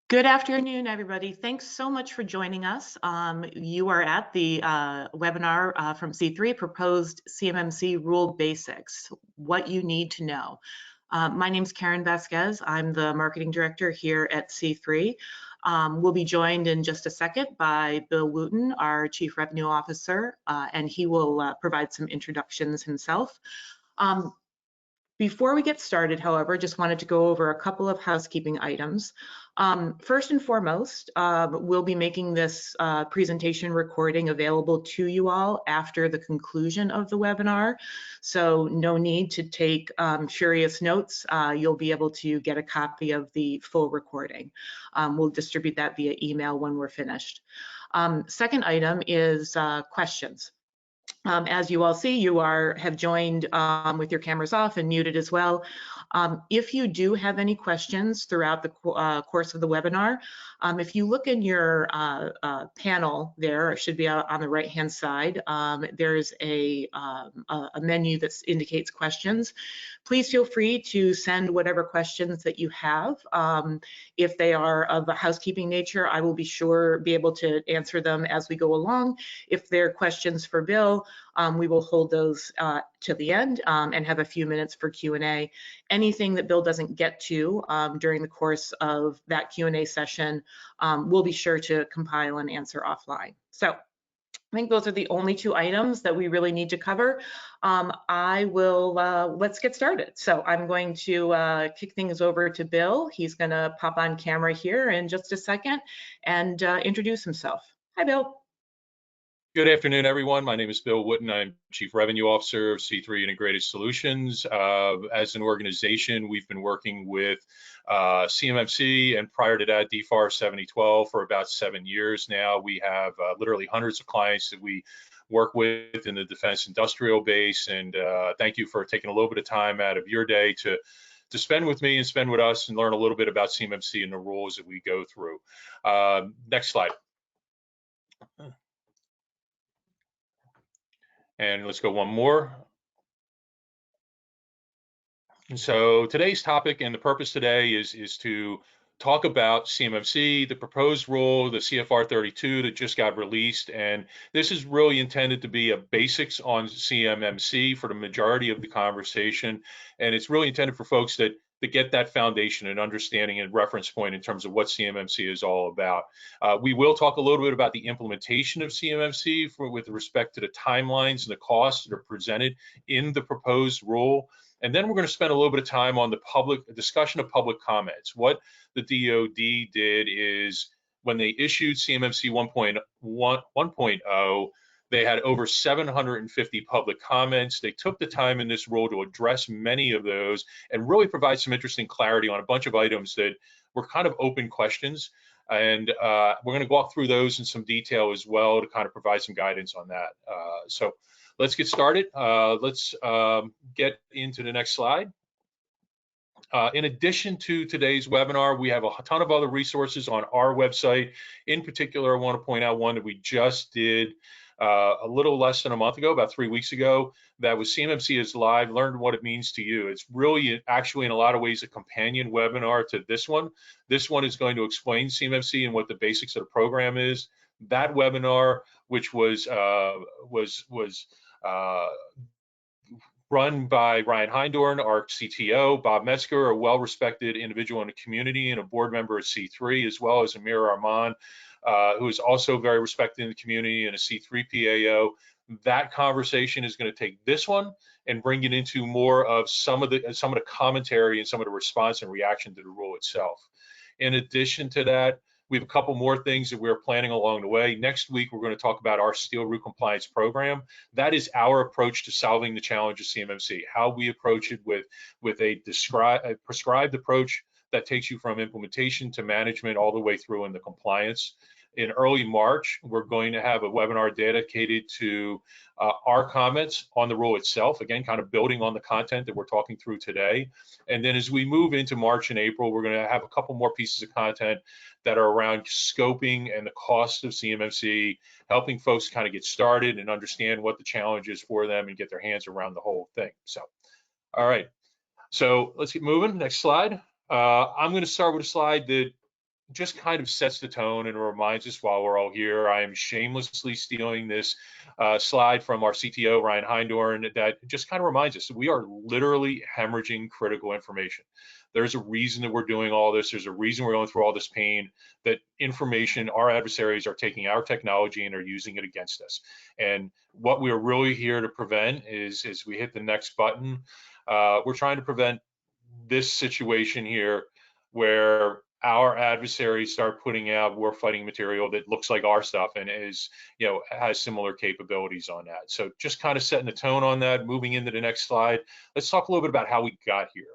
Good afternoon, everybody. Thanks so much for joining us. You are at the webinar from C3, Proposed CMMC Rule Basics, What You Need to Know. My name is Karen Vasquez. I'm the Marketing Director here at C3. We'll be joined in just a second by Bill Wootton, our Chief Revenue Officer, and he will provide some introductions himself. Before we get started, however, just wanted to go over a couple of housekeeping items. First and foremost, we'll be making this presentation recording available to you all after the conclusion of the webinar. So no need to take furious notes. You'll be able to get a copy of the full recording. We'll distribute that via email when we're finished. Second item is questions. As you all see, you have joined with your cameras off and muted as well. If you do have any questions throughout the course of the webinar, if you look in your panel there, it should be on the right-hand side, there's a menu that indicates questions. Please feel free to send whatever questions that you have. If they are of a housekeeping nature, I will be able to answer them as we go along. If they're questions for Bill, we will hold those to the end and have a few minutes for Q&A. Anything that Bill doesn't get to during the course of that Q&A session, we'll be sure to compile and answer offline. So I think those are the only two items that we really need to cover. Let's get started. So I'm going to kick things over to Bill. He's going to pop on camera here in just a second and introduce himself. Hi, Bill. Good afternoon, everyone. My name is Bill Wootton. I'm Chief Revenue Officer of C3 Integrated Solutions. As an organization, we've been working with CMMC and prior to that, DFAR 7012 for about 7 years now. We have literally hundreds of clients that we work with in the defense industrial base. And thank you for taking a little bit of time out of your day to spend with me and spend with us and learn a little bit about CMMC and the rules that we go through. Next slide. And let's go one more. And so today's topic and the purpose today is to talk about CMMC, the proposed rule, the CFR 32 that just got released. And this is really intended to be a basics on CMMC for the majority of the conversation. And it's really intended for folks that get that foundation and understanding and reference point in terms of what CMMC is all about. We will talk a little bit about the implementation of CMMC with respect to the timelines and the costs that are presented in the proposed rule. And then we're going to spend a little bit of time on the discussion of public comments. What the DoD did is when they issued CMMC 1.0, they had over 750 public comments. They took the time in this rule to address many of those and really provide some interesting clarity on a bunch of items that were kind of open questions. And we're going to walk through those in some detail as well to kind of provide some guidance on that. So let's get started. Let's get into the next slide. In addition to today's webinar, we have a ton of other resources on our website. In particular, I want to point out one that we just did a little less than a month ago, about 3 weeks ago, that was CMMC is Live, Learn What It Means to You. It's really actually in a lot of ways a companion webinar to this one. This one is going to explain CMMC and what the basics of the program is. That webinar, which was run by Ryan Heindorn, our CTO, Bob Metzger, a well-respected individual in the community and a board member at C3, as well as Amir Arman, who is also very respected in the community and a C3 PAO. That conversation is going to take this one and bring it into more of some of the commentary and some of the response and reaction to the rule itself. In addition to that, we have a couple more things that we're planning along the way. Next week, we're going to talk about our Steel Route Compliance Program. That is our approach to solving the challenge of CMMC, how we approach it with a prescribed approach that takes you from implementation to management all the way through into compliance. In early March, we're going to have a webinar dedicated to our comments on the rule itself, again, kind of building on the content that we're talking through today. And then as we move into March and April, we're going to have a couple more pieces of content that are around scoping and the cost of CMMC, helping folks kind of get started and understand what the challenge is for them and get their hands around the whole thing. So, all right, so let's get moving. Next slide. I'm going to start with a slide that just kind of sets the tone and reminds us while we're all here. I am shamelessly stealing this slide from our CTO, Ryan Heindorn, that just kind of reminds us that we are literally hemorrhaging critical information. There's a reason that we're doing all this. There's a reason we're going through all this pain, that information, our adversaries are taking our technology and are using it against us. And what we're really here to prevent is, as we hit the next button, we're trying to prevent this situation here where our adversaries start putting out warfighting material that looks like our stuff and is, has similar capabilities on that. So just kind of setting the tone on that, moving into the next slide. Let's talk a little bit about how we got here.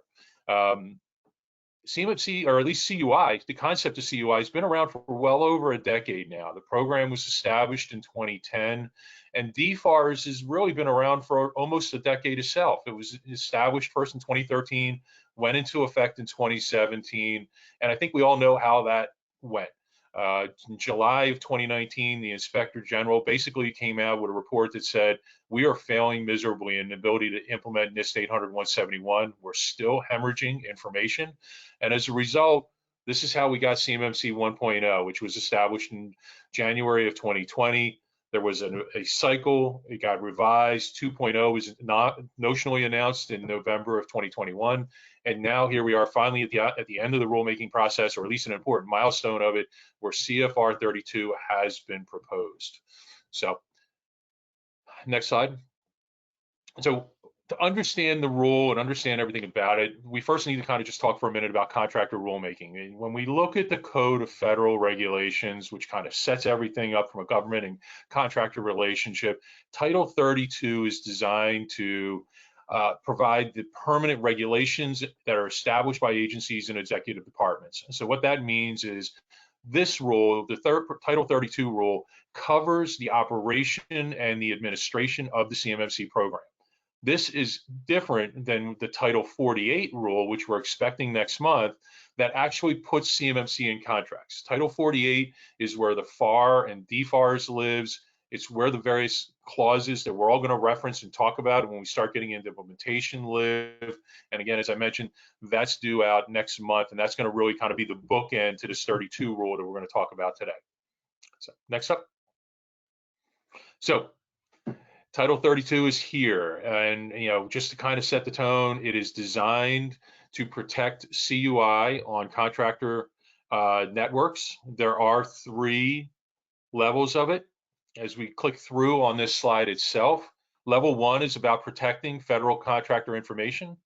CMMC, or at least CUI, the concept of CUI has been around for well over a decade now. The program was established in 2010, and DFARS has really been around for almost a decade itself. It was established first in 2013, went into effect in 2017, and I think we all know how that went. In July of 2019, the Inspector General basically came out with a report that said, we are failing miserably in the ability to implement NIST 800-171. We're still hemorrhaging information. And as a result, this is how we got CMMC 1.0, which was established in January of 2020. There was a cycle, it got revised. 2.0 was not notionally announced in November of 2021. And now here we are finally at the end of the rulemaking process, or at least an important milestone of it, where CFR 32 has been proposed. So next slide. So to understand the rule and understand everything about it, we first need to kind of just talk for a minute about contractor rulemaking. And when we look at the Code of Federal Regulations, which kind of sets everything up from a government and contractor relationship, Title 32 is designed to provide the permanent regulations that are established by agencies and executive departments. So what that means is this rule, the Title 32 rule, covers the operation and the administration of the CMMC program. This is different than the Title 48 rule, which we're expecting next month, that actually puts CMMC in contracts. Title 48 is where the FAR and DFARS lives. It's where the various clauses that we're all going to reference and talk about when we start getting into implementation live. And again, as I mentioned, that's due out next month, and that's going to really kind of be the bookend to this 32 rule that we're going to talk about today. So next up. So Title 32 is here, and just to kind of set the tone, it is designed to protect CUI on contractor networks. There are 3 levels of it. As we click through on this slide itself, level 1 is about protecting federal contractor information.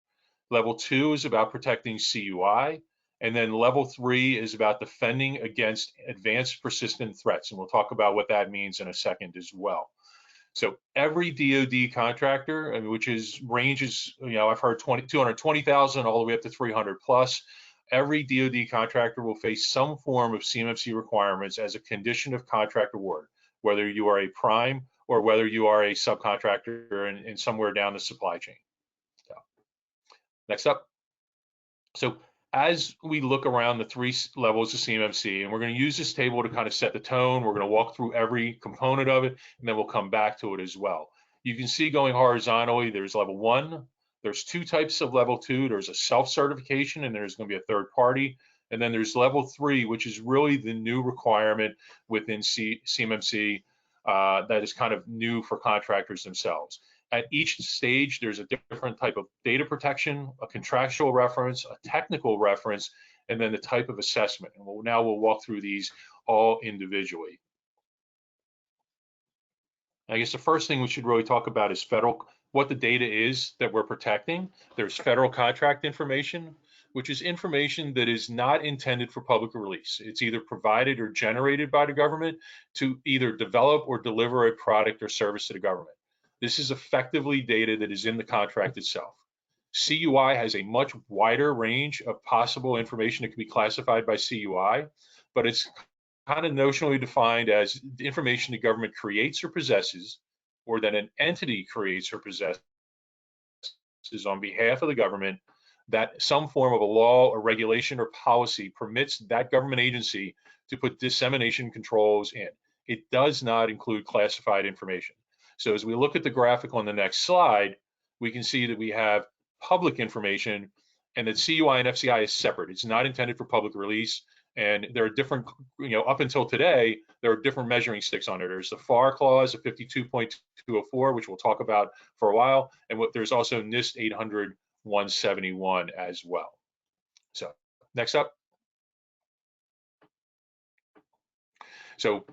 Level 2 is about protecting CUI. And then level 3 is about defending against advanced persistent threats. And we'll talk about what that means in a second as well. So every DoD contractor, which ranges, I've heard 220,000 all the way up to 300 plus. Every DoD contractor will face some form of CMMC requirements as a condition of contract award, whether you are a prime or whether you are a subcontractor and somewhere down the supply chain. So, next up. So as we look around the 3 levels of CMMC, and we're going to use this table to kind of set the tone, we're going to walk through every component of it, and then we'll come back to it as well. You can see going horizontally, there's level 1. There's 2 types of level 2. There's a self-certification, and there's going to be a third party. And then there's level 3, which is really the new requirement within CMMC that is kind of new for contractors themselves. At each stage, there's a different type of data protection, a contractual reference, a technical reference, and then the type of assessment. And now we'll walk through these all individually. I guess the first thing we should really talk about is what the data is that we're protecting. There's federal contract information, which is information that is not intended for public release. It's either provided or generated by the government to either develop or deliver a product or service to the government. This is effectively data that is in the contract itself. CUI has a much wider range of possible information that can be classified by CUI, but it's kind of notionally defined as the information the government creates or possesses, or that an entity creates or possesses on behalf of the government, that some form of a law or regulation or policy permits that government agency to put dissemination controls in. It does not include classified information. So as we look at the graphic on the next slide, we can see that we have public information and that CUI and FCI is separate. It's not intended for public release. And there are different, up until today, there are different measuring sticks on it. There's the FAR clause of 52.204, which we'll talk about for a while, and there's also NIST 800-171 as well. So next up. So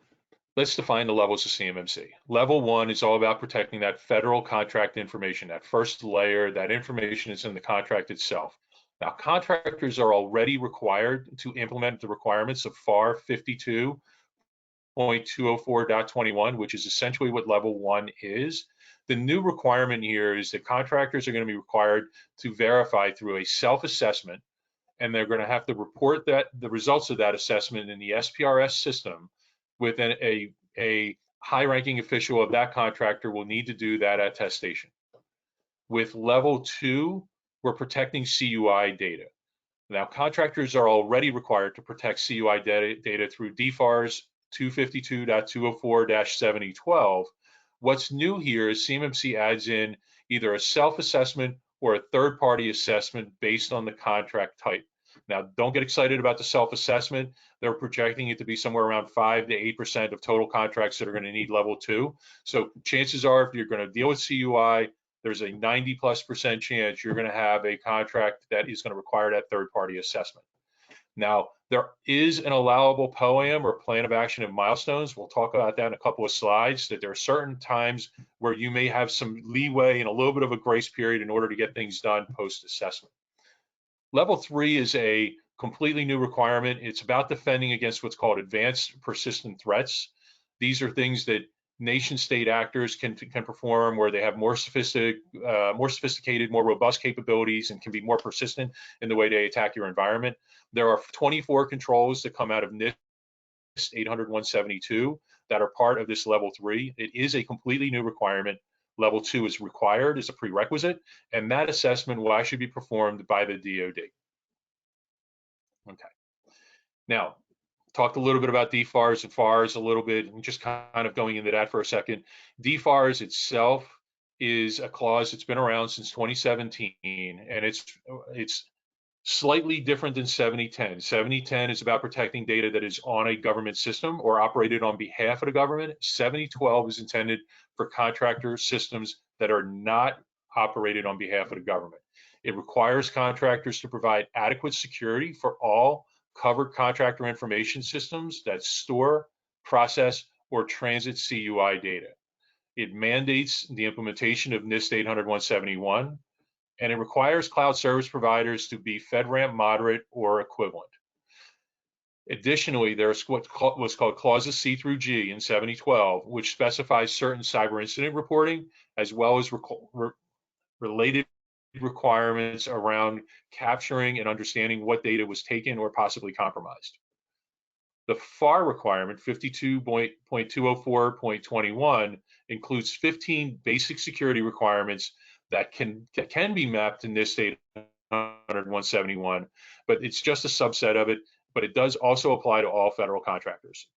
let's define the levels of CMMC. Level 1 is all about protecting that federal contract information, that first layer, that information is in the contract itself. Now, contractors are already required to implement the requirements of FAR 52.204.21, which is essentially what level 1 is. The new requirement here is that contractors are going to be required to verify through a self-assessment, and they're going to have to report the results of that assessment in the SPRS system. With a high-ranking official of that contractor will need to do that attestation. With level 2, we're protecting CUI data. Now, contractors are already required to protect CUI data through DFARS 252.204-7012. What's new here is CMMC adds in either a self-assessment or a third-party assessment based on the contract type. Now, don't get excited about the self-assessment. They're projecting it to be somewhere around 5 to 8% of total contracts that are going to need level 2. So chances are, if you're going to deal with CUI, there's a 90+% chance you're going to have a contract that is going to require that third-party assessment. Now, there is an allowable POA&M or plan of action and milestones. We'll talk about that in a couple of slides, that there are certain times where you may have some leeway and a little bit of a grace period in order to get things done post-assessment. Level 3 is a completely new requirement. It's about defending against what's called advanced persistent threats. These are things that nation-state actors can perform, where they have more sophisticated, more robust capabilities and can be more persistent in the way they attack your environment. There are 24 controls that come out of NIST 800-172 that are part of this level 3. It is a completely new requirement. Level 2 is required as a prerequisite, and that assessment will actually be performed by the DoD. Okay. Now, talked a little bit about DFARS and FARS a little bit, and just kind of going into that for a second. DFARS itself is a clause that's been around since 2017, and it's slightly different than 7010. 7010 is about protecting data that is on a government system or operated on behalf of the government. 7012 is intended for contractor systems that are not operated on behalf of the government. It requires contractors to provide adequate security for all covered contractor information systems that store, process, or transit CUI data. It mandates the implementation of NIST 800-171, and it requires cloud service providers to be FedRAMP moderate or equivalent. Additionally, there's what's called clauses C through G in 7012, which specifies certain cyber incident reporting, as well as related requirements around capturing and understanding what data was taken or possibly compromised. The FAR requirement, 52.204.21, includes 15 basic security requirements that can be mapped to NIST 800-171, but it's just a subset of it, but it does also apply to all federal contractors.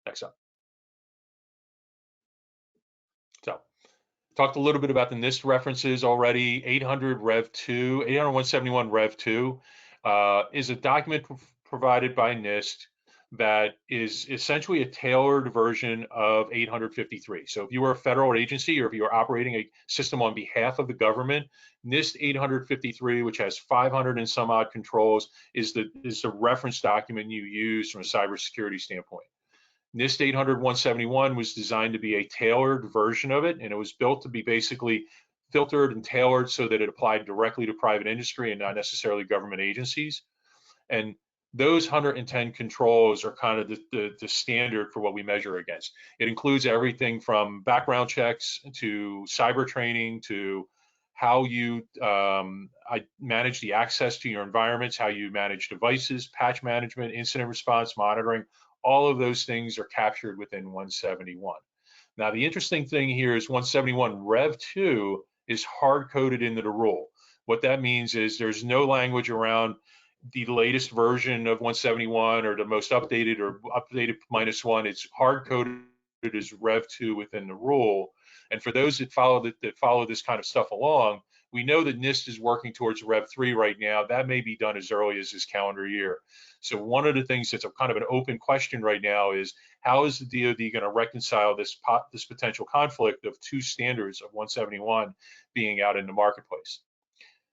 Next up. So, talked a little bit about the NIST references already. 800-171 Rev 2 is a document provided by NIST that is essentially a tailored version of 853. So if you are a federal agency or if you are operating a system on behalf of the government, NIST 853, which has 500 and some odd controls, is the reference document you use from a cybersecurity standpoint. NIST 800-171 was designed to be a tailored version of it, and it was built to be basically filtered and tailored so that it applied directly to private industry and not necessarily government agencies. And those 110 controls are kind of the standard for what we measure against. It includes everything from background checks to cyber training to how you manage the access to your environments, how you manage devices, patch management, incident response, monitoring. All of those things are captured within 171. Now, the interesting thing here is 171 Rev 2 is hard-coded into the rule. What that means is there's no language around the latest version of 171 or the most updated or updated -1. It's hard-coded as Rev 2 within the rule. And for those that follow this kind of stuff along, We know that NIST is working towards Rev 3 right now. That may be done as early as this calendar year. So one of the things that's a kind of an open question right now is, how is the DoD going to reconcile this potential conflict of two standards of 171 being out in the marketplace?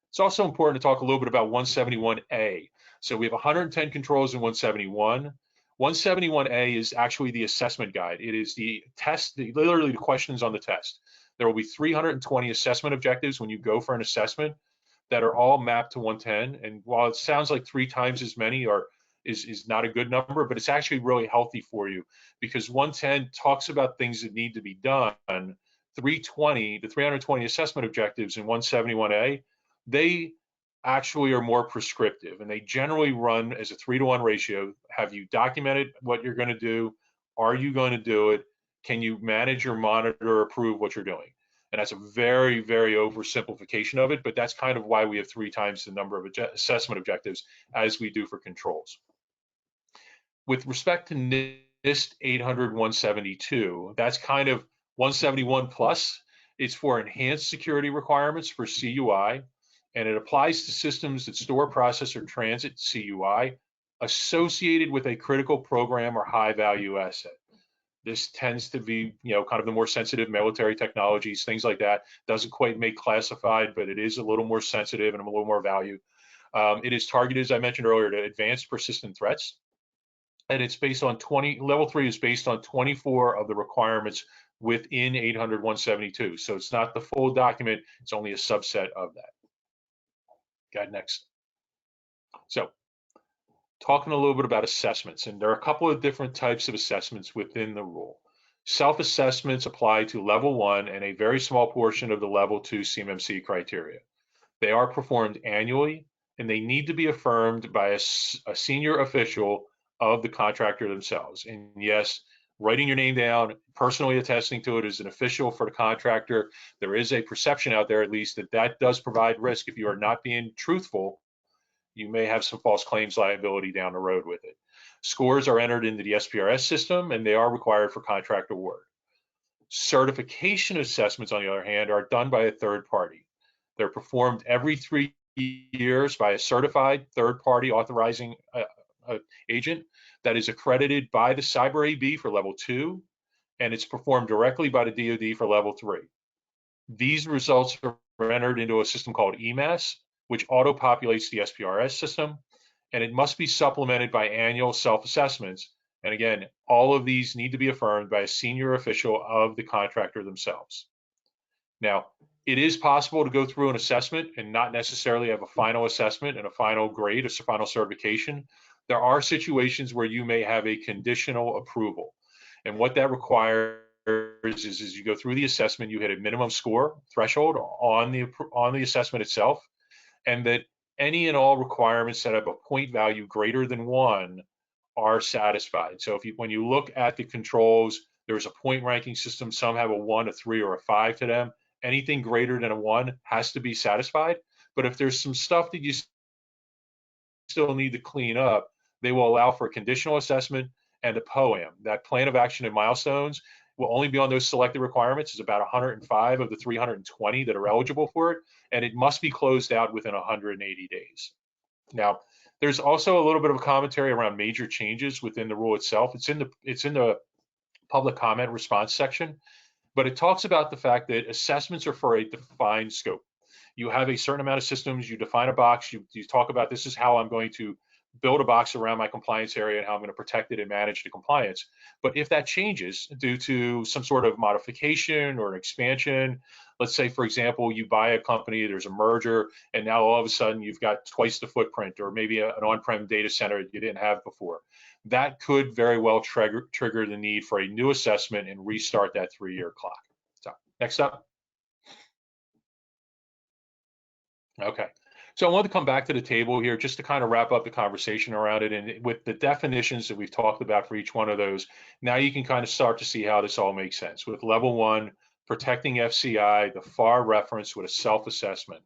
It's also important to talk a little bit about 171A. So we have 110 controls in 171. 171A is actually the assessment guide. It is the test, literally the questions on the test. There will be 320 assessment objectives when you go for an assessment that are all mapped to 110. And while it sounds like 3 times as many is not a good number, but it's actually really healthy for you, because 110 talks about things that need to be done. The 320 assessment objectives in 171A, they actually are more prescriptive, and they generally run as a 3-to-1 ratio. Have you documented what you're going to do? Are you going to do it? Can you manage or monitor or approve what you're doing? And that's a very, very oversimplification of it, but that's kind of why we have 3 times the number of assessment objectives as we do for controls. With respect to NIST 800-172, that's kind of 171 plus. It's for enhanced security requirements for CUI, and it applies to systems that store, process, or transit CUI associated with a critical program or high value asset. This tends to be, kind of the more sensitive military technologies, things like that. Doesn't quite make classified, but it is a little more sensitive and a little more value. It is targeted, as I mentioned earlier, to advanced persistent threats. And it's based on level 3 is based on 24 of the requirements within 800-172. So it's not the full document, it's only a subset of that. Got next. So talking a little bit about assessments, and there are a couple of different types of assessments within the rule. Self-assessments apply to level 1 and a very small portion of the level 2 CMMC criteria. They are performed annually, and they need to be affirmed by a senior official of the contractor themselves. And yes, writing your name down, personally attesting to it as an official for the contractor, there is a perception out there, at least, that does provide risk. If you are not being truthful, you may have some false claims liability down the road with it. Scores are entered into the SPRS system, and they are required for contract award. Certification assessments, on the other hand, are done by a third party. They're performed every 3 years by a certified third-party authorizing agent that is accredited by the Cyber AB for level 2, and it's performed directly by the DoD for level 3. These results are entered into a system called EMAS, which auto-populates the SPRS system, and it must be supplemented by annual self-assessments. And again, all of these need to be affirmed by a senior official of the contractor themselves. Now, it is possible to go through an assessment and not necessarily have a final assessment and a final grade, a final certification. There are situations where you may have a conditional approval. And what that requires is you go through the assessment, you hit a minimum score threshold on the assessment itself, and that any and all requirements that have a point value greater than 1 are satisfied. So when you look at the controls, there's a point ranking system. Some have a 1, a 3, or a 5 to them. Anything greater than a 1 has to be satisfied. But if there's some stuff that you still need to clean up, they will allow for a conditional assessment and a POA&M. That plan of action and milestones will only be on those selected requirements. It's about 105 of the 320 that are eligible for it, and it must be closed out within 180 days. Now, there's also a little bit of a commentary around major changes within the rule itself. It's in the public comment response section, but it talks about the fact that assessments are for a defined scope. You have a certain amount of systems, you define a box, you talk about this is how I'm going to build a box around my compliance area and how I'm going to protect it and manage the compliance. But if that changes due to some sort of modification or an expansion, let's say, for example, you buy a company, there's a merger, and now all of a sudden you've got twice the footprint, or maybe an on-prem data center that you didn't have before. That could very well trigger the need for a new assessment and restart that 3-year clock. So next up. Okay. So I want to come back to the table here just to kind of wrap up the conversation around it. And with the definitions that we've talked about for each one of those, now you can kind of start to see how this all makes sense. With level 1, protecting FCI, the FAR reference with a self-assessment.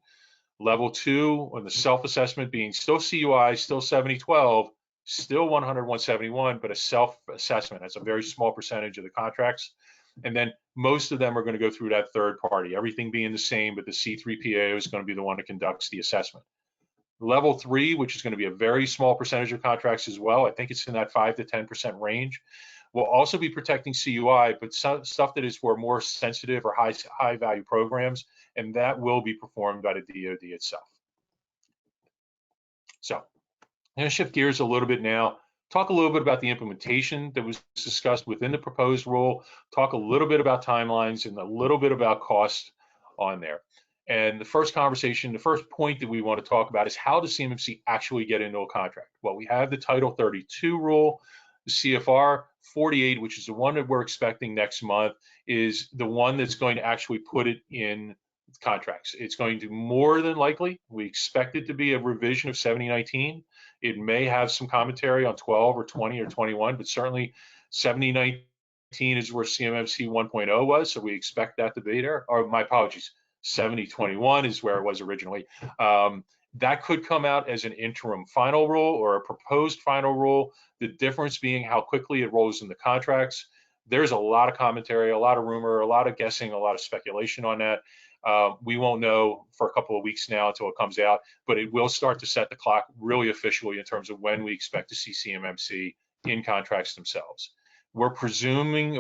Level 2, on the self-assessment being still CUI, still 7012, still 100-171, but a self-assessment. That's a very small percentage of the contracts. And then most of them are going to go through that third party, everything being the same, but the C3 PO is going to be the one that conducts the assessment. Level 3, which is going to be a very small percentage of contracts as well, I think it's in that 5 to 10% range, will also be protecting CUI, but stuff that is for more sensitive or high value programs, and that will be performed by the DoD itself. So I'm going to shift gears a little bit now, talk a little bit about the implementation that was discussed within the proposed rule, talk a little bit about timelines and a little bit about cost on there. And the first conversation, the first point that we want to talk about is how does CMMC actually get into a contract? Well, we have the Title 32 rule, the CFR 48, which is the one that we're expecting next month, is the one that's going to actually put it in contracts. It's going to more than likely, we expect it to be a revision of 7019. It may have some commentary on 12 or 20 or 21, but certainly 7019 is where CMMC 1.0 was, so we expect that to be there. Or my apologies, 7021 is where it was originally. That could come out as an interim final rule or a proposed final rule, the difference being how quickly it rolls into contracts. There's a lot of commentary, a lot of rumor, a lot of guessing, a lot of speculation on that. We won't know for a couple of weeks now until it comes out, but it will start to set the clock really officially in terms of when we expect to see CMMC in contracts themselves. We're presuming,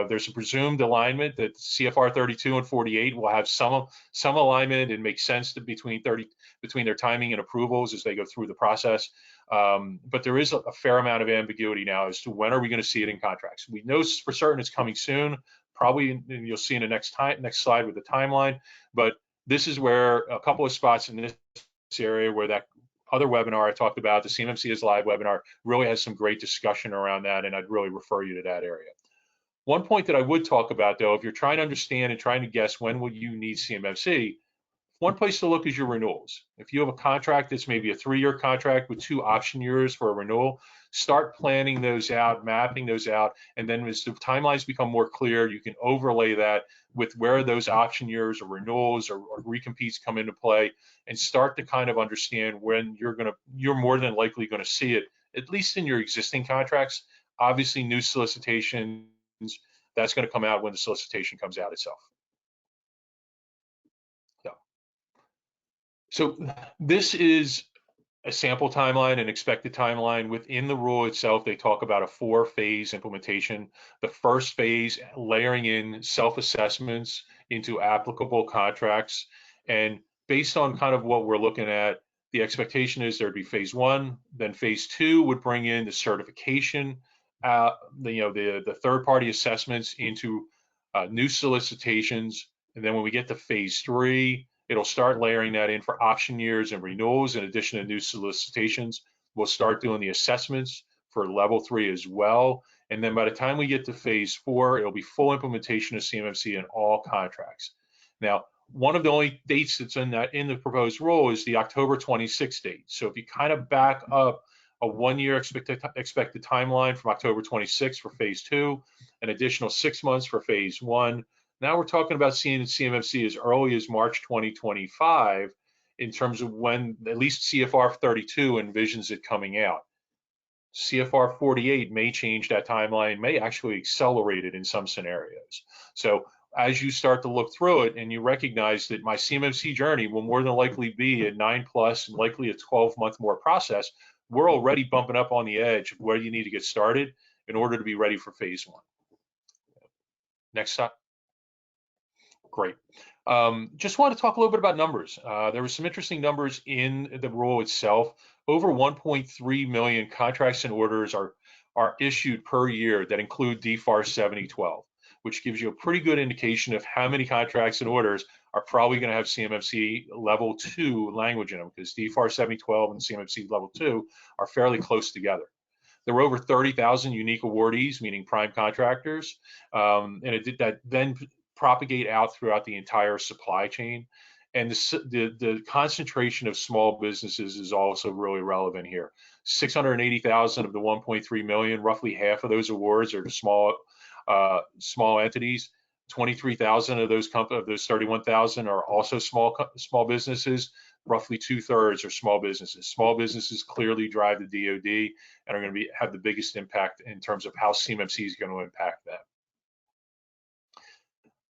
there's a presumed alignment that CFR 32 and 48 will have some alignment and make sense between their timing and approvals as they go through the process. But there is a fair amount of ambiguity now as to when are we going to see it in contracts. We know for certain it's coming soon. Probably you'll see in the next slide with the timeline. But this is where a couple of spots in this area where that other webinar I talked about, the CMMC is Live webinar, really has some great discussion around that, and I'd really refer you to that area. One point that I would talk about, though, if you're trying to understand and trying to guess when will you need CMMC, one place to look is your renewals. If you have a contract that's maybe a 3-year contract with 2 option years for a renewal, start planning those out, mapping those out, and then as the timelines become more clear, you can overlay that with where those option years or renewals or recompetes come into play, and start to kind of understand when you're more than likely going to see it, at least in your existing contracts. Obviously, new solicitations, that's going to come out when the solicitation comes out itself. So this is a sample timeline, an expected timeline. Within the rule itself, they talk about a 4-phase implementation. The first phase, layering in self-assessments into applicable contracts. And based on kind of what we're looking at, the expectation is there'd be phase 1, then phase 2 would bring in the certification, the third-party assessments into new solicitations. And then when we get to phase 3, it'll start layering that in for option years and renewals in addition to new solicitations. We'll start doing the assessments for level 3 as well. And then by the time we get to phase 4, it'll be full implementation of CMMC in all contracts. Now, one of the only dates that's in the proposed rule is the October 26th date. So if you kind of back up a 1-year expected timeline from October 26th for phase 2, an additional 6 months for phase 1, now we're talking about seeing CMMC as early as March 2025 in terms of when at least CFR 32 envisions it coming out. CFR 48 may change that timeline, may actually accelerate it in some scenarios. So as you start to look through it and you recognize that my CMMC journey will more than likely be a 9+ and likely a 12-month more process, we're already bumping up on the edge of where you need to get started in order to be ready for phase 1. Next slide. Great. Just want to talk a little bit about numbers. There were some interesting numbers in the rule itself. Over 1.3 million contracts and orders are issued per year that include DFAR 7012, which gives you a pretty good indication of how many contracts and orders are probably going to have CMMC level 2 language in them, because DFAR 7012 and CMMC level 2 are fairly close together. There were over 30,000 unique awardees, meaning prime contractors, and it did that then propagate out throughout the entire supply chain. And the concentration of small businesses is also really relevant here. 680,000 of the 1.3 million, roughly half of those awards are to small entities. 23,000 of those 31,000 are also small businesses. Roughly 2/3 are small businesses. Small businesses clearly drive the DoD and are going to have the biggest impact in terms of how CMMC is going to impact them.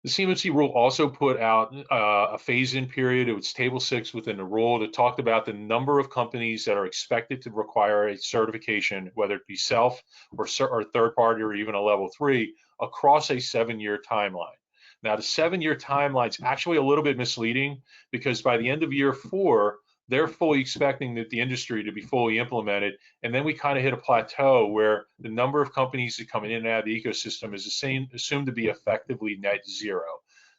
The CMMC rule also put out a phase-in period. It was table 6 within the rule that talked about the number of companies that are expected to require a certification, whether it be self or third party or even a level 3, across a 7-year timeline. Now, the 7-year timeline is actually a little bit misleading because by the end of year 4, they're fully expecting that the industry to be fully implemented. And then we kind of hit a plateau where the number of companies that come in and out of the ecosystem is assumed to be effectively net zero.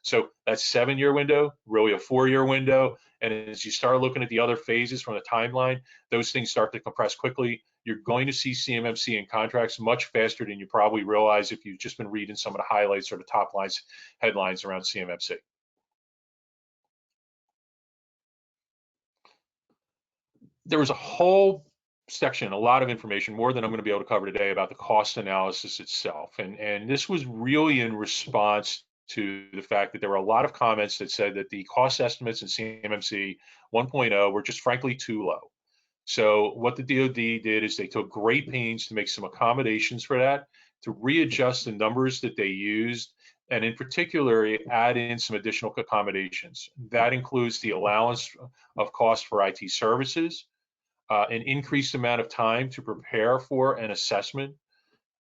So that 7-year window, really a 4-year window. And as you start looking at the other phases from the timeline, those things start to compress quickly. You're going to see CMMC and contracts much faster than you probably realize if you've just been reading some of the highlights or the top lines, headlines around CMMC. There was a whole section, a lot of information, more than I'm going to be able to cover today, about the cost analysis itself. And this was really in response to the fact that there were a lot of comments that said that the cost estimates in CMMC 1.0 were just frankly too low. So what the DoD did is they took great pains to make some accommodations for that, to readjust the numbers that they used, and in particular, add in some additional accommodations. That includes the allowance of cost for IT services, an increased amount of time to prepare for an assessment,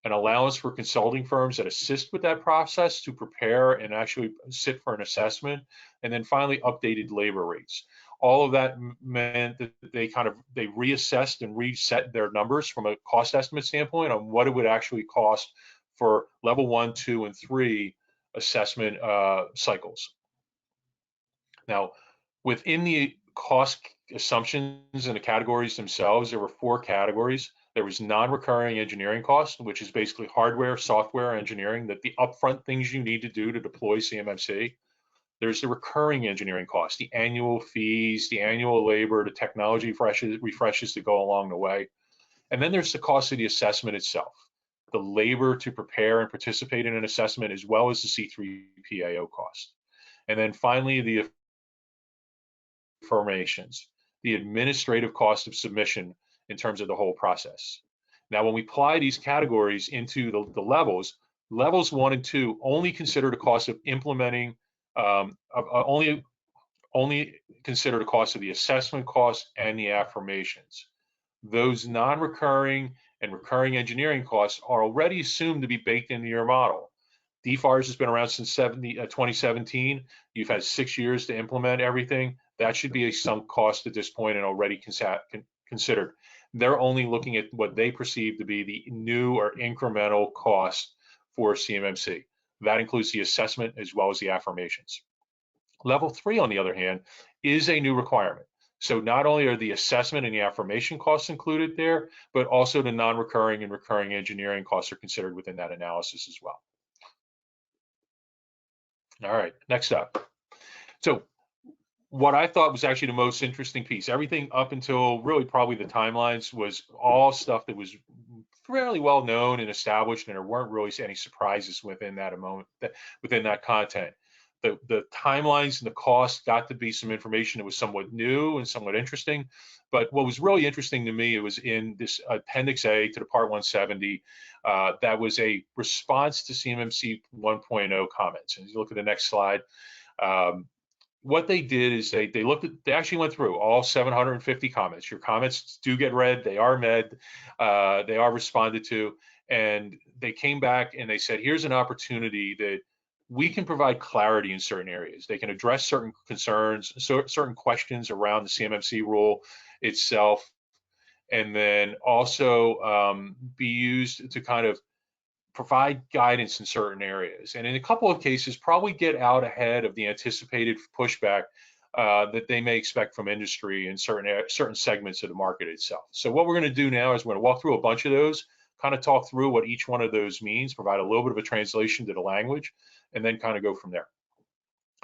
an allowance for consulting firms that assist with that process to prepare and actually sit for an assessment, and then finally updated labor rates. All of that meant that they reassessed and reset their numbers from a cost estimate standpoint on what it would actually cost for level 1, 2, and 3 assessment cycles. Now, within the cost assumptions and the categories themselves, there were 4 categories. There was non-recurring engineering cost, which is basically hardware, software, engineering, that the upfront things you need to do to deploy CMMC. There's the recurring engineering cost, the annual fees, the annual labor, the technology refreshes that go along the way. And then there's the cost of the assessment itself, the labor to prepare and participate in an assessment, as well as the C3PAO cost. And then finally, the affirmations, the administrative cost of submission in terms of the whole process. Now, when we apply these categories into the levels 1 and 2 only consider the cost of implementing, only consider the cost of the assessment costs and the affirmations. Those non-recurring and recurring engineering costs are already assumed to be baked into your model. DFARS has been around since 2017. You've had 6 years to implement everything. That should be a sunk cost at this point and already considered. They're only looking at what they perceive to be the new or incremental cost for CMMC. That includes the assessment as well as the affirmations. Level 3, on the other hand, is a new requirement. So not only are the assessment and the affirmation costs included there, but also the non-recurring and recurring engineering costs are considered within that analysis as well. All right, next up. So what I thought was actually the most interesting piece, everything up until really probably the timelines, was all stuff that was fairly well known and established, and there weren't really any surprises within that within that content. The timelines and the cost got to be some information that was somewhat new and somewhat interesting. But what was really interesting to me, it was in this Appendix A to the Part 170, that was a response to CMMC 1.0 comments. And you look at the next slide. What they did is they actually went through all 750 comments. Your comments do get read, they are read, they are responded to, and they came back and they said, here's an opportunity that we can provide clarity in certain areas. They can address certain concerns, certain questions around the CMMC rule itself, and then also be used to kind of provide guidance in certain areas. And in a couple of cases, probably get out ahead of the anticipated pushback that they may expect from industry in certain segments of the market itself. So what we're going to do now is we're going to walk through a bunch of those, kind of talk through what each one of those means, provide a little bit of a translation to the language, and then kind of go from there.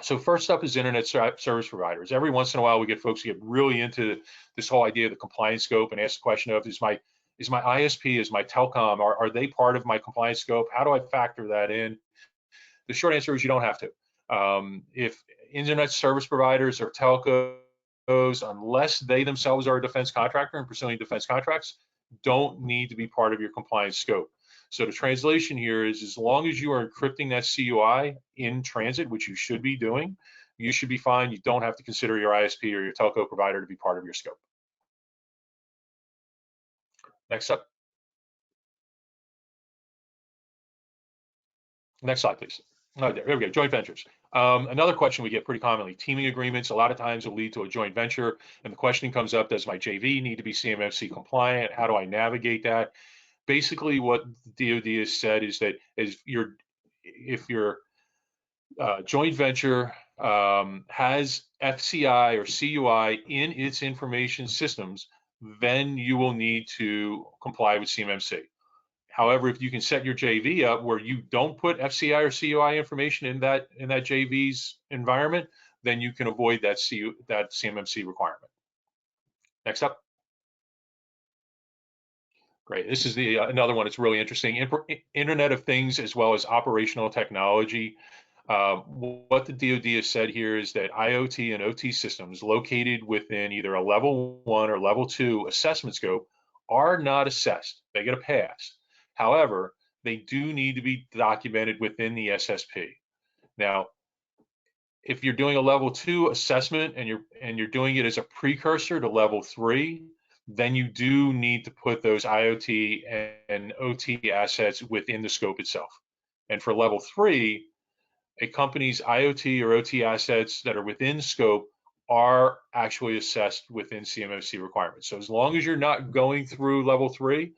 So first up is internet service providers. Every once in a while, we get folks who get really into this whole idea of the compliance scope and ask the question of, is my ISP, is my telecom, are they part of my compliance scope? How do I factor that in? The short answer is you don't have to. If internet service providers or telcos, unless they themselves are a defense contractor and pursuing defense contracts, don't need to be part of your compliance scope. So the translation here is, as long as you are encrypting that CUI in transit, which you should be doing, you should be fine. You don't have to consider your ISP or your telco provider to be part of your scope. Next up. Next slide, please. Oh, there we go, joint ventures. Another question we get pretty commonly, teaming agreements a lot of times will lead to a joint venture, and the question comes up, does my JV need to be CMMC compliant? How do I navigate that? Basically, what the DoD has said is that if your joint venture has FCI or CUI in its information systems, then you will need to comply with CMMC. However, if you can set your JV up where you don't put FCI or CUI information in that JV's environment, then you can avoid that CMMC requirement. Next up. Great. This is the another one that's really interesting. Internet of Things as well as operational technology. What the DoD has said here is that IoT and OT systems located within either a level 1 or level 2 assessment scope are not assessed. They get a pass. However, they do need to be documented within the SSP. Now, if you're doing a level 2 assessment and you're doing it as a precursor to level 3, then you do need to put those IoT and OT assets within the scope itself. And for level 3, a company's IoT or OT assets that are within scope are actually assessed within CMMC requirements. So as long as you're not going through level 3,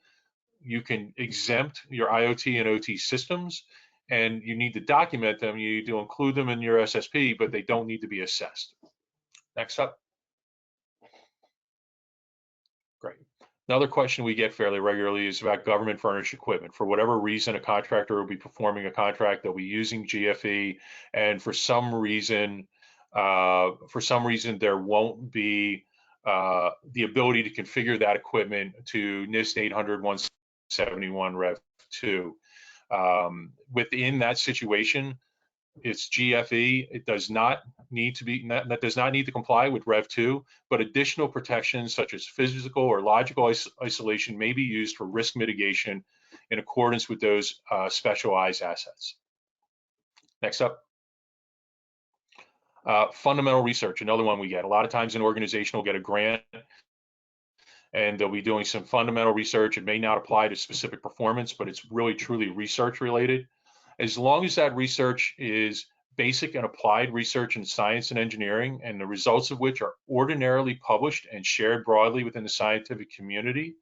you can exempt your IoT and OT systems, and you need to document them. You need to include them in your SSP, but they don't need to be assessed. Next up. Great. Another question we get fairly regularly is about government furnished equipment. For whatever reason, a contractor will be performing a contract, they'll be using GFE, and for some reason there won't be the ability to configure that equipment to NIST 800-171 Rev 2. Within that situation, it's GFE. It does not need to be, that does not need to comply with Rev 2, but additional protections such as physical or logical isolation may be used for risk mitigation in accordance with those specialized assets. Next up. Fundamental research, another one we get. A lot of times an organization will get a grant and they'll be doing some fundamental research. It may not apply to specific performance, but it's really truly research related. As long as that research is basic and applied research in science and engineering, and the results of which are ordinarily published and shared broadly within the scientific community,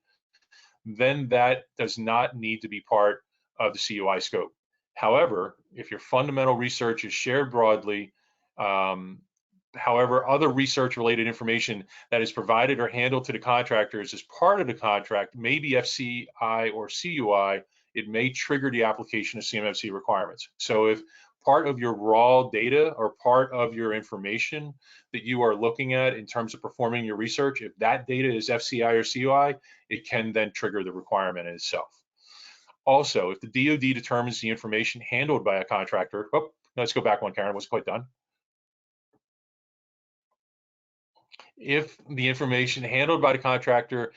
then that does not need to be part of the CUI scope. However, if your fundamental research is shared broadly, however, other research-related information that is provided or handled to the contractors as part of the contract, maybe FCI or CUI, it may trigger the application of CMMC requirements. So if part of your raw data or part of your information that you are looking at in terms of performing your research, if that data is FCI or CUI, it can then trigger the requirement in itself. Also, if the DoD determines the information handled by a contractor, let's go back one, Karen, wasn't quite done. If the information handled by the contractor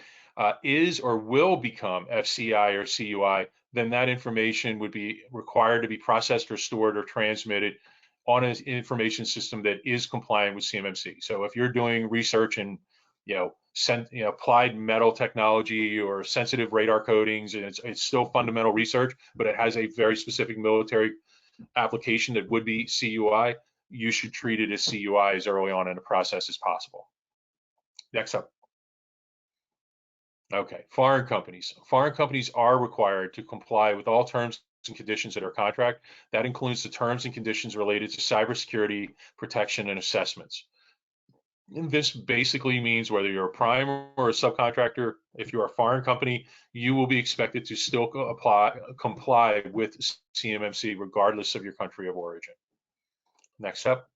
is or will become FCI or CUI, then that information would be required to be processed or stored or transmitted on an information system that is compliant with CMMC. So if you're doing research in, applied metal technology or sensitive radar coatings, and it's still fundamental research, but it has a very specific military application that would be CUI, you should treat it as CUI as early on in the process as possible. Next up. Okay, foreign companies. Foreign companies are required to comply with all terms and conditions in our contract. That includes the terms and conditions related to cybersecurity, protection, and assessments. And this basically means whether you're a prime or a subcontractor, if you're a foreign company, you will be expected to still comply with CMMC regardless of your country of origin. Next up.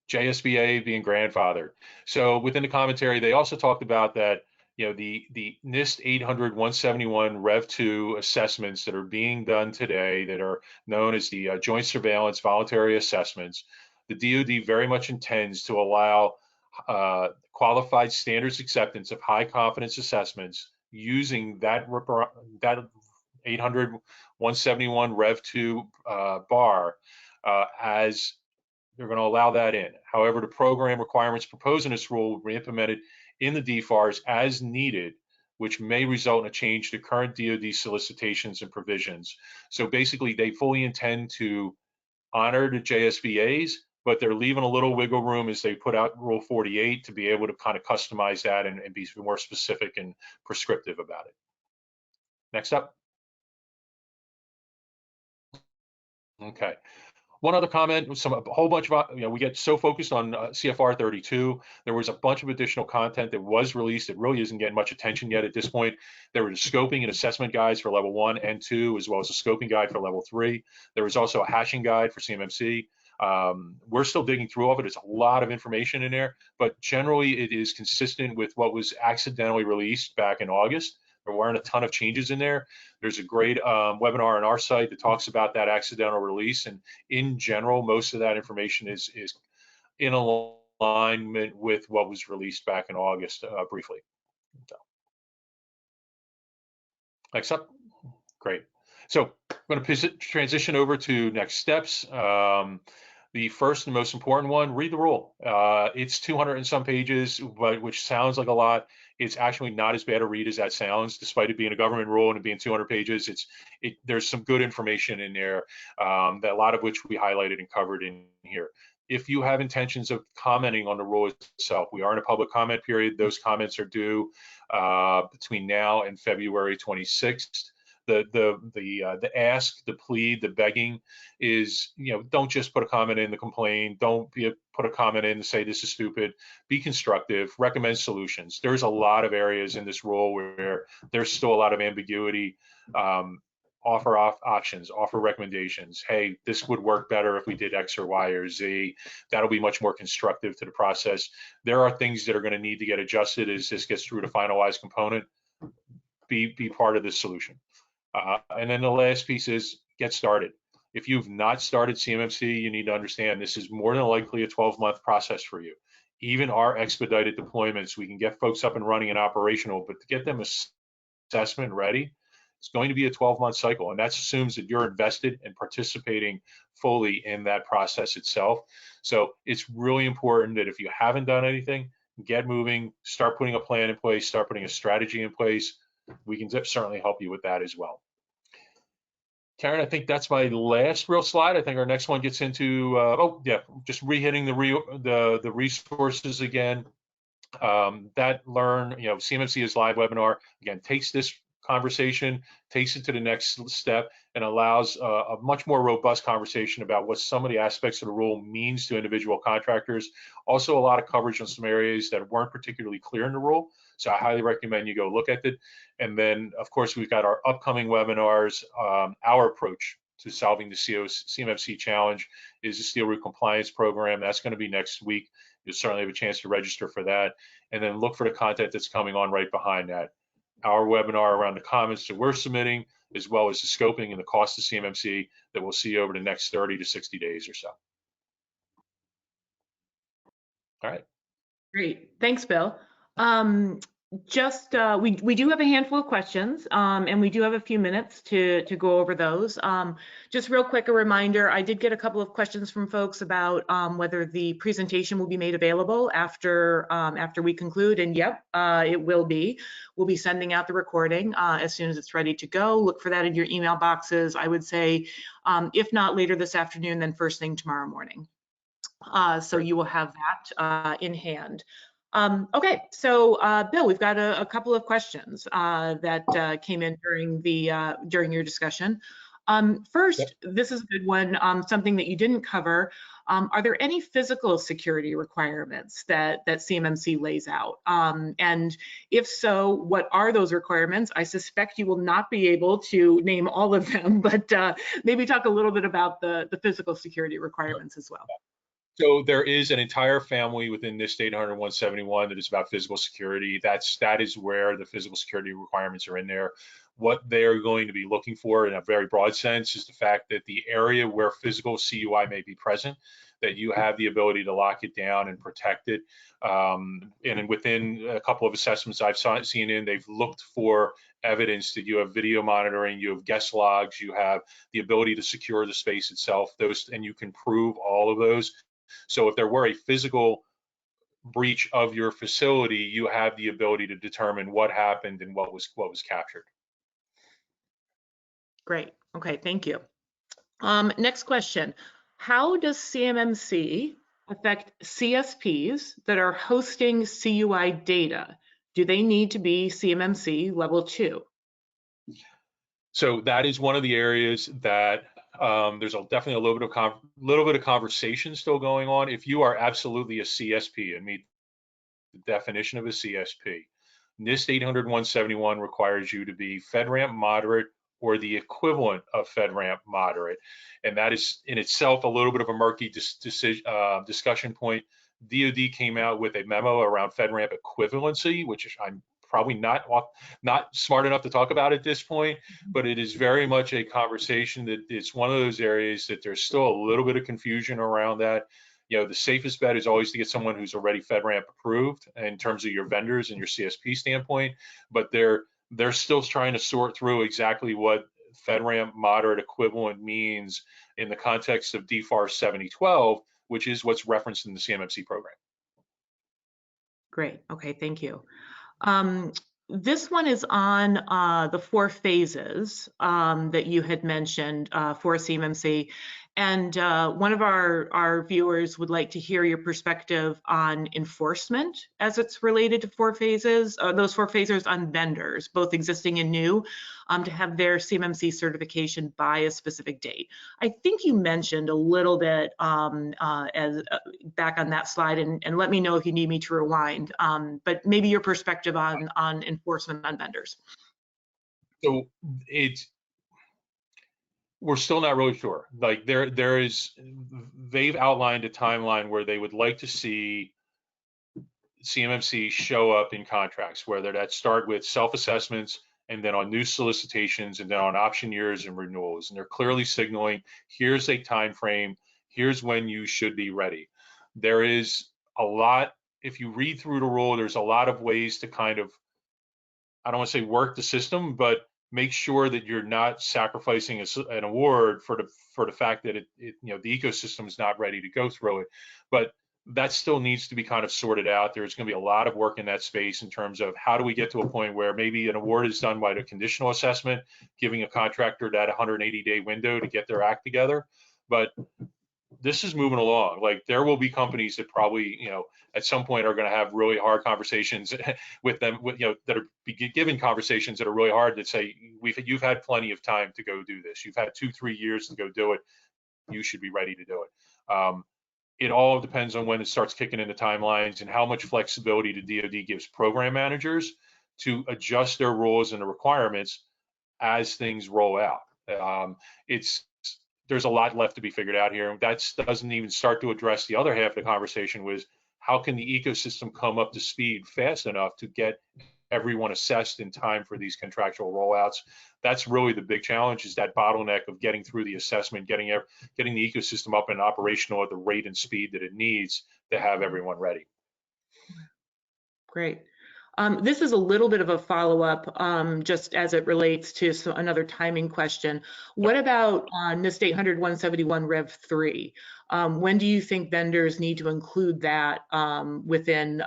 JSBA being grandfathered. So within the commentary, they also talked about that, the NIST 800-171 Rev 2 assessments that are being done today that are known as the Joint Surveillance Voluntary Assessments, the DoD very much intends to allow qualified standards acceptance of high confidence assessments using that 800/171 Rev 2 bar as they're going to allow that in. However, the program requirements proposed in this rule will be implemented in the DFARS as needed, which may result in a change to current DoD solicitations and provisions. So basically, they fully intend to honor the JSVAs, but they're leaving a little wiggle room as they put out Rule 48 to be able to kind of customize that and be more specific and prescriptive about it. Next up. Okay. One other comment, a whole bunch of, we get so focused on CFR 32. There was a bunch of additional content that was released that really isn't getting much attention yet at this point. There were the scoping and assessment guides for level 1 and 2, as well as a scoping guide for level 3. There was also a hashing guide for CMMC. We're still digging through all of it. There's a lot of information in there, but generally it is consistent with what was accidentally released back in August. There weren't a ton of changes in there. There's a great webinar on our site that talks about that accidental release. And in general, most of that information is in alignment with what was released back in August briefly. So, next up. Great. So I'm going to transition over to next steps. The first and most important one, read the rule. It's 200 and some pages, which sounds like a lot. It's actually not as bad a read as that sounds, despite it being a government rule and it being 200 pages. There's some good information in there, that a lot of which we highlighted and covered in here. If you have intentions of commenting on the rule itself, we are in a public comment period. Those comments are due between now and February 26th. The ask, the plead, the begging is, don't just put a comment in to complain. Don't put a comment in to say this is stupid. Be constructive, recommend solutions. There's a lot of areas in this rule where there's still a lot of ambiguity. Offer options, offer recommendations. Hey, this would work better if we did X or Y or Z. That'll be much more constructive to the process. There are things that are going to need to get adjusted as this gets through the finalized component. Be part of this solution. And then the last piece is get started. If you've not started CMMC, you need to understand this is more than likely a 12-month process for you. Even our expedited deployments, we can get folks up and running and operational, but to get them assessment ready, it's going to be a 12-month cycle. And that assumes that you're invested and participating fully in that process itself. So it's really important that if you haven't done anything, get moving, start putting a plan in place, start putting a strategy in place. We can certainly help you with that as well. Karen, I think that's my last real slide. I think our next one gets into, just re-hitting the resources again. CMMC is live webinar. Again, takes this conversation, takes it to the next step, and allows a much more robust conversation about what some of the aspects of the rule means to individual contractors. Also, a lot of coverage on some areas that weren't particularly clear in the rule. So I highly recommend you go look at it. And then, of course, we've got our upcoming webinars. Our approach to solving the CMMC challenge is the Steel Route Compliance Program. That's going to be next week. You'll certainly have a chance to register for that. And then look for the content that's coming on right behind that. Our webinar around the comments that we're submitting, as well as the scoping and the cost of CMMC that we'll see over the next 30 to 60 days or so. All right. Great. Thanks, Bill. We do have a handful of questions, and we do have a few minutes to go over those. Just real quick, a reminder, I did get a couple of questions from folks about whether the presentation will be made available after we conclude, and yep, it will be. We'll be sending out the recording as soon as it's ready to go. Look for that in your email boxes. I would say, if not later this afternoon, then first thing tomorrow morning. So you will have that in hand. Okay, so Bill, we've got a couple of questions that came in during your discussion. First, this is a good one, something that you didn't cover. Are there any physical security requirements that CMMC lays out? And if so, what are those requirements? I suspect you will not be able to name all of them, but maybe talk a little bit about the physical security requirements as well. So there is an entire family within this 800/171 that is about physical security. That is where the physical security requirements are in there. What they're going to be looking for in a very broad sense is the fact that the area where physical CUI may be present, that you have the ability to lock it down and protect it. And within a couple of assessments I've seen in, they've looked for evidence that you have video monitoring, you have guest logs, you have the ability to secure the space itself, and you can prove all of those. So if there were a physical breach of your facility, you have the ability to determine what happened and what was captured. Great. Okay, thank you. Next question. How does CMMC affect CSPs that are hosting CUI data? Do they need to be CMMC level 2? So that is one of the areas that there's definitely a little bit of conversation still going on. If you are absolutely a CSP and meet the definition of a CSP, NIST 800-171 requires you to be FedRAMP moderate or the equivalent of FedRAMP moderate, and that is in itself a little bit of a murky discussion point. DoD came out with a memo around FedRAMP equivalency, which I'm probably not smart enough to talk about at this point, but it is very much a conversation that it's one of those areas that there's still a little bit of confusion around that. You know, the safest bet is always to get someone who's already FedRAMP approved in terms of your vendors and your CSP standpoint, but they're still trying to sort through exactly what FedRAMP moderate equivalent means in the context of DFAR 7012, which is what's referenced in the CMMC program. Great. Okay, thank you. This one is on the 4 phases that you had mentioned for CMMC. And one of our viewers would like to hear your perspective on enforcement as it's related to 4 phases, those 4 phases on vendors, both existing and new, to have their CMMC certification by a specific date. I think you mentioned a little bit back on that slide, and let me know if you need me to rewind, but maybe your perspective on enforcement on vendors. So we're still not really sure. Like they've outlined a timeline where they would like to see CMMC show up in contracts, whether that start with self-assessments and then on new solicitations and then on option years and renewals. And they're clearly signaling, here's a time frame, here's when you should be ready. There is a lot, if you read through the rule, there's a lot of ways to kind of, I don't want to say work the system, but make sure that you're not sacrificing an award for the fact that you know, the ecosystem is not ready to go through it. But that still needs to be kind of sorted out. There's going to be a lot of work in that space in terms of how do we get to a point where maybe an award is done by the conditional assessment, giving a contractor that 180-day window to get their act together. But this is moving along. Like there will be companies that probably, you know, at some point are going to have really hard conversations with them, you know, that are given conversations that are really hard that say, you've had plenty of time to go do this. You've had 2-3 years to go do it. You should be ready to do it. It all depends on when it starts kicking into timelines and how much flexibility the DoD gives program managers to adjust their rules and the requirements as things roll out. There's a lot left to be figured out here. That doesn't even start to address the other half of the conversation, was how can the ecosystem come up to speed fast enough to get everyone assessed in time for these contractual rollouts. That's really the big challenge, is that bottleneck of getting through the assessment, getting the ecosystem up and operational at the rate and speed that it needs to have everyone ready. Great. This is a little bit of a follow-up, just as it relates to another timing question. What about NIST 800-171 Rev 3? When do you think vendors need to include that within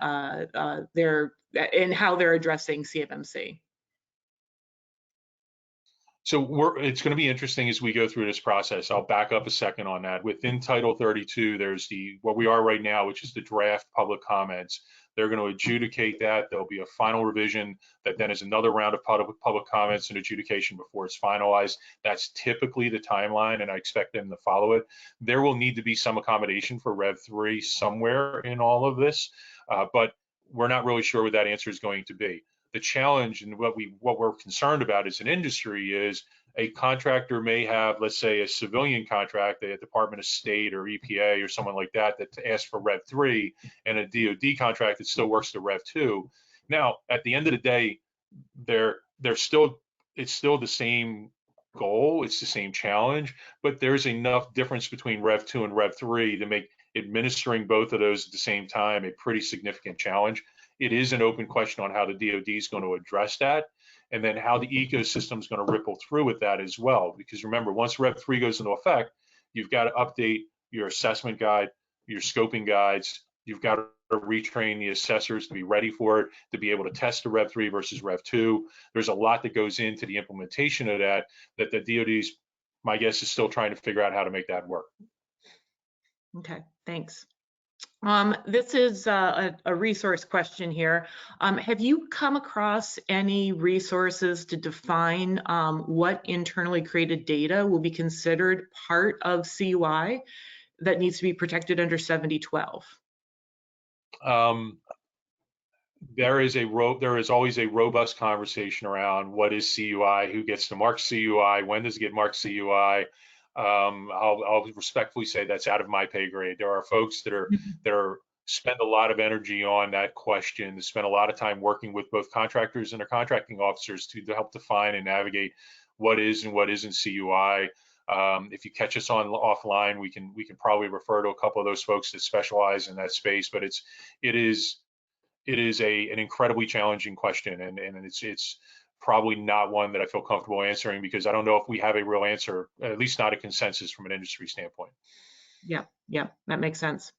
in how they're addressing CMMC? So it's going to be interesting as we go through this process. I'll back up a second on that. Within Title 32, there's what we are right now, which is the draft public comments. They're going to adjudicate that. There'll be a final revision that then is another round of public comments and adjudication before it's finalized. That's typically the timeline, and I expect them to follow it. There will need to be some accommodation for Rev 3 somewhere in all of this, but we're not really sure what that answer is going to be. The challenge and what we're concerned about as an industry is a contractor may have, let's say, a civilian contract, a Department of State or EPA or someone like that asks for Rev 3, and a DoD contract that still works to Rev 2. Now, at the end of the day, it's still the same goal, it's the same challenge, but there's enough difference between Rev 2 and Rev 3 to make administering both of those at the same time a pretty significant challenge. It is an open question on how the DoD is going to address that, and then how the ecosystem is going to ripple through with that as well. Because remember, once Rev 3 goes into effect, you've got to update your assessment guide, your scoping guides. You've got to retrain the assessors to be ready for it, to be able to test the Rev 3 versus Rev 2. There's a lot that goes into the implementation of that the DoD's, my guess, is still trying to figure out how to make that work. Okay, thanks. This is a resource question here. Have you come across any resources to define what internally created data will be considered part of CUI that needs to be protected under 7012? There is always a robust conversation around what is CUI, who gets to mark CUI, when does it get marked CUI. I'll respectfully say that's out of my pay grade. There are folks that spend a lot of energy on that question, to spend a lot of time working with both contractors and their contracting officers to help define and navigate what is and what isn't CUI. If you catch us offline, we can probably refer to a couple of those folks that specialize in that space. But it is an incredibly challenging question, and it's probably not one that I feel comfortable answering, because I don't know if we have a real answer, at least not a consensus from an industry standpoint. Yeah, that makes sense.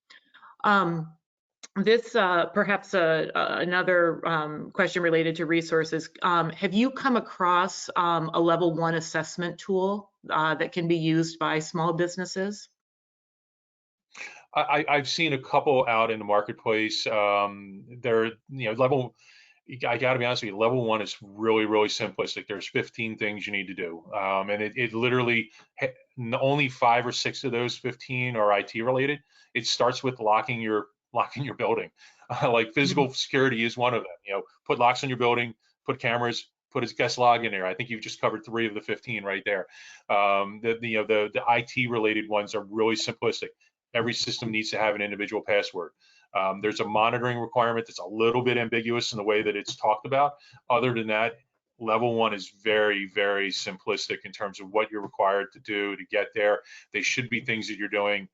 This perhaps another question related to resources. Have you come across a level 1 assessment tool that can be used by small businesses? I've seen a couple out in the marketplace. They're, I got to be honest with you, level 1 is really, really simplistic. There's 15 things you need to do. And it literally, only 5 or 6 of those 15 are IT related. It starts with locking your building. Like physical security is one of them. Put locks on your building, put cameras, put a guest log in there. I think you've just covered 3 of the 15 right there. The IT related ones are really simplistic. Every system needs to have an individual password. There's a monitoring requirement that's a little bit ambiguous in the way that it's talked about. Other than that, level 1 is very, very simplistic in terms of what you're required to do to get there. They should be things that you're doing,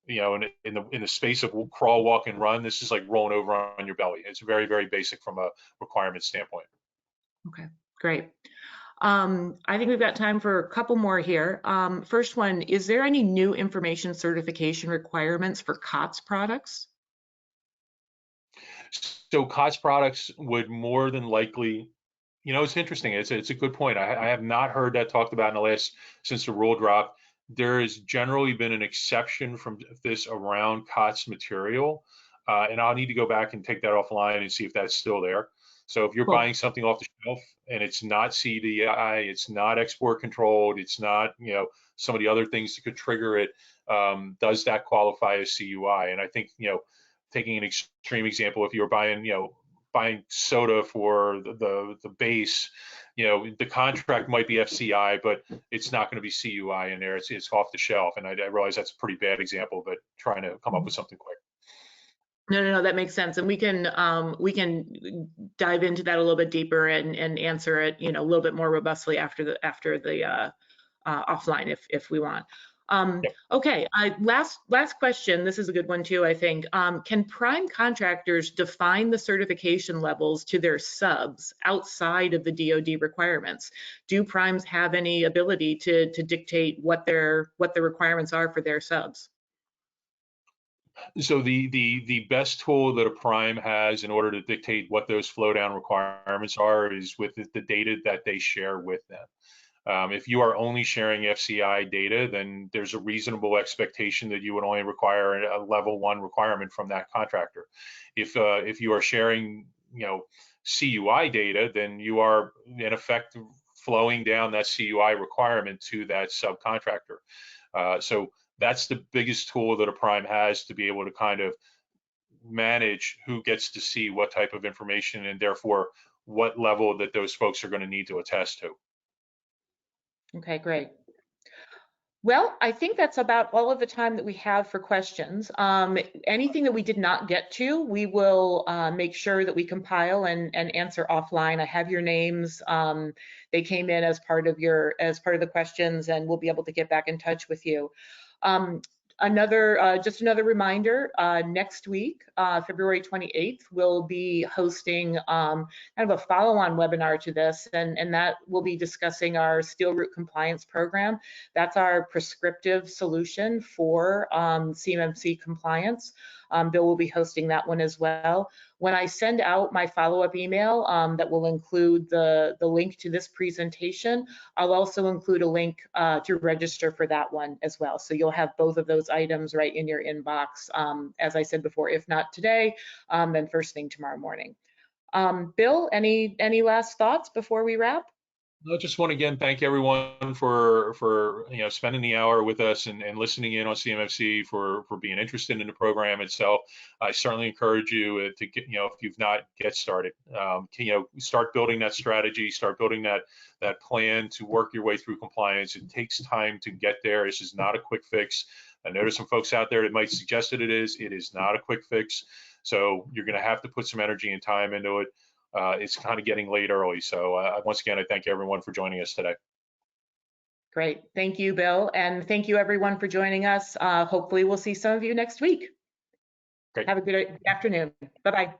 in the space of crawl, walk, and run. This is like rolling over on your belly. It's very, very basic from a requirement standpoint. Okay, great. I think we've got time for a couple more here. First one, is there any new information certification requirements for COTS products? So COTS products would more than likely, it's interesting. It's a good point. I have not heard that talked about since the rule dropped. There has generally been an exception from this around COTS material, and I'll need to go back and take that offline and see if that's still there. So if you're buying something off the shelf and it's not CDI, it's not export controlled, it's not, some of the other things that could trigger it, does that qualify as CUI? And I think, taking an extreme example, if you're buying soda for the base, the contract might be FCI, but it's not going to be CUI in there. It's off the shelf. And I realize that's a pretty bad example, but trying to come up with something quick. No, that makes sense, and we can dive into that a little bit deeper and answer it, a little bit more robustly after the offline if we want. Okay, last question. This is a good one too, I think. Can prime contractors define the certification levels to their subs outside of the DoD requirements? Do primes have any ability to dictate what the requirements are for their subs? So the best tool that a prime has in order to dictate what those flow down requirements are is with the data that they share with them. If you are only sharing FCI data, then there's a reasonable expectation that you would only require a level 1 requirement from that contractor. If you are sharing, CUI data, then you are in effect flowing down that CUI requirement to that subcontractor. So that's the biggest tool that a prime has to be able to kind of manage who gets to see what type of information, and therefore what level that those folks are going to need to attest to. Okay, great. Well, I think that's about all of the time that we have for questions. Anything that we did not get to, we will make sure that we compile and answer offline. I have your names. They came in as part of the questions, and we'll be able to get back in touch with you. Just another reminder, next week, February 28th, we'll be hosting kind of a follow-on webinar to this, and that will be discussing our steel root compliance program. That's our prescriptive solution for CMMC compliance. Bill will be hosting that one as well. When I send out my follow-up email that will include the link to this presentation, I'll also include a link to register for that one as well. So you'll have both of those items right in your inbox, as I said before, if not today, then first thing tomorrow morning. Bill, any last thoughts before we wrap? I just want to again thank everyone for spending the hour with us and listening in on CMMC, for being interested in the program itself. I certainly encourage you to get, if you've not, get started. Start building that strategy, start building that plan to work your way through compliance. It takes time to get there. This is not a quick fix. I know there's some folks out there that might suggest that it is. It is not a quick fix. So you're going to have to put some energy and time into it. It's kind of getting late early. So once again, I thank everyone for joining us today. Great. Thank you, Bill. And thank you, everyone, for joining us. Hopefully, we'll see some of you next week. Great. Have a good afternoon. Bye-bye.